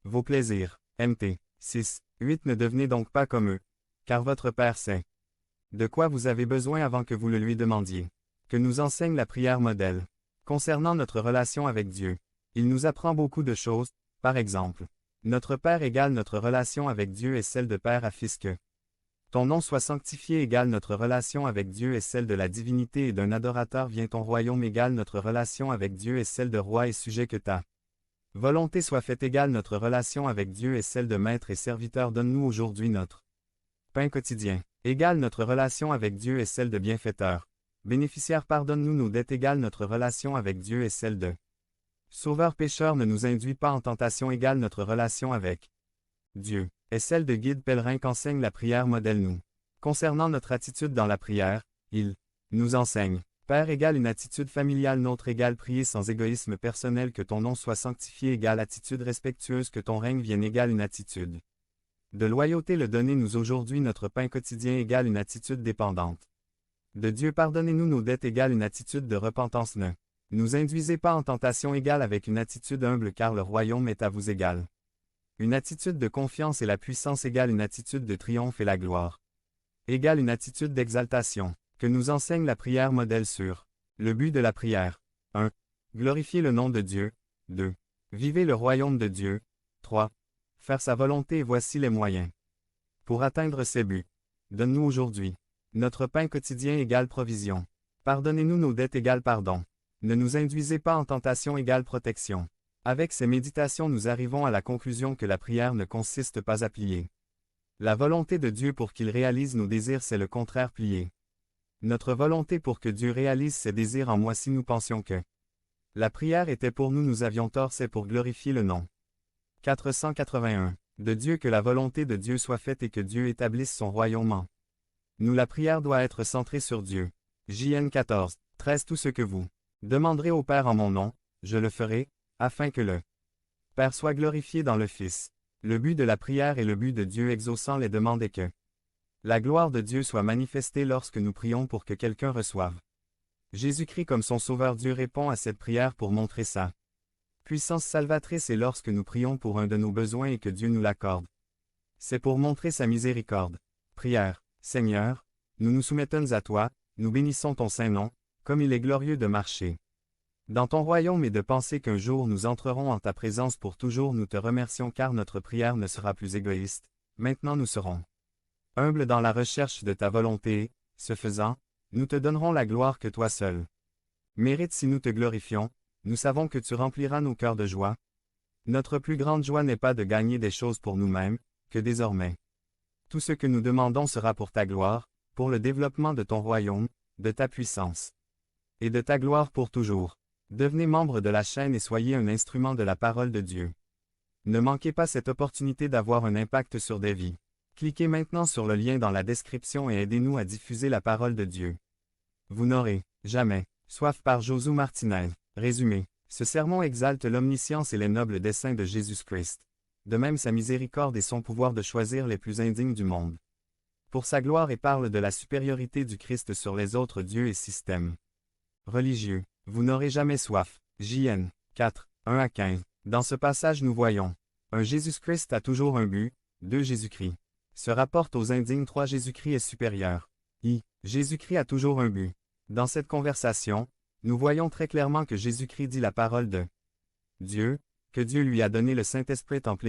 vos plaisirs. Mt. 6, 8 Ne devenez donc pas comme eux, car votre Père sait de quoi vous avez besoin avant que vous le lui demandiez. Que nous enseigne la prière modèle. Concernant notre relation avec Dieu, il nous apprend beaucoup de choses, par exemple. Notre Père égale notre relation avec Dieu et celle de Père à Fils que ton nom soit sanctifié égale notre relation avec Dieu et celle de la divinité et d'un adorateur vient ton royaume égale notre relation avec Dieu et celle de roi et sujet que ta volonté soit faite égale notre relation avec Dieu et celle de maître et serviteur donne-nous aujourd'hui notre pain quotidien, égale notre relation avec Dieu et celle de bienfaiteur. Bénéficiaire pardonne-nous nos dettes égale notre relation avec Dieu et celle de Sauveur pécheur ne nous induit pas en tentation égale notre relation avec Dieu, et celle de guide pèlerin qu'enseigne la prière modèle nous. Concernant notre attitude dans la prière, il nous enseigne. Père égale une attitude familiale nôtre égale prier sans égoïsme personnel que ton nom soit sanctifié égale attitude respectueuse que ton règne vienne égale une attitude de loyauté le donnez-nous aujourd'hui notre pain quotidien égale une attitude dépendante de Dieu pardonnez-nous nos dettes égale une attitude de repentance ne nous induisez pas en tentation égale avec une attitude humble car le royaume est à vous égal. Une attitude de confiance et la puissance égale une attitude de triomphe et la gloire. Égale une attitude d'exaltation, que nous enseigne la prière modèle sur le but de la prière. 1. Glorifier le nom de Dieu. 2. Vivez le royaume de Dieu. 3. Faire sa volonté et voici les moyens. Pour atteindre ces buts. Donne-nous aujourd'hui. Notre pain quotidien égale provision. Pardonnez-nous nos dettes égale pardon. Ne nous induisez pas en tentation égale protection. Avec ces méditations nous arrivons à la conclusion que la prière ne consiste pas à plier la volonté de Dieu pour qu'il réalise nos désirs c'est le contraire plier notre volonté pour que Dieu réalise ses désirs en moi si nous pensions que la prière était pour nous nous avions tort c'est pour glorifier le nom. 481. De Dieu que la volonté de Dieu soit faite et que Dieu établisse son royaume en nous la prière doit être centrée sur Dieu. JN 14, 13 Tout ce que vous demanderez au Père en mon nom, je le ferai, afin que le Père soit glorifié dans le Fils. Le but de la prière et le but de Dieu exaucant les demandes est que la gloire de Dieu soit manifestée lorsque nous prions pour que quelqu'un reçoive. Jésus-Christ comme son Sauveur Dieu répond à cette prière pour montrer sa puissance salvatrice et lorsque nous prions pour un de nos besoins et que Dieu nous l'accorde. C'est pour montrer sa miséricorde. Prière. Seigneur, nous nous soumettons à toi, nous bénissons ton saint nom, comme il est glorieux de marcher dans ton royaume et de penser qu'un jour nous entrerons en ta présence pour toujours nous te remercions car notre prière ne sera plus égoïste, maintenant nous serons humbles dans la recherche de ta volonté et, ce faisant, nous te donnerons la gloire que toi seul mérites si nous te glorifions, nous savons que tu rempliras nos cœurs de joie. Notre plus grande joie n'est pas de gagner des choses pour nous-mêmes, que désormais tout ce que nous demandons sera pour ta gloire, pour le développement de ton royaume, de ta puissance et de ta gloire pour toujours. Devenez membre de la chaîne et soyez un instrument de la parole de Dieu. Ne manquez pas cette opportunité d'avoir un impact sur des vies. Cliquez maintenant sur le lien dans la description et aidez-nous à diffuser la parole de Dieu. Vous n'aurez jamais soif par Josué Martinez. Résumé. Ce sermon exalte l'omniscience et les nobles desseins de Jésus-Christ. De même sa miséricorde et son pouvoir de choisir les plus indignes du monde. Pour sa gloire et parle de la supériorité du Christ sur les autres dieux et systèmes religieux. Vous n'aurez jamais soif. JN 4, 1 à 15. Dans ce passage nous voyons 1. Jésus-Christ a toujours un but. 2. Jésus-Christ se rapporte aux indignes. 3. Jésus-Christ est supérieur. Jésus-Christ a toujours un but. Dans cette conversation, nous voyons très clairement que Jésus-Christ dit la parole de Dieu, que Dieu lui a donné le Saint-Esprit en plénitude.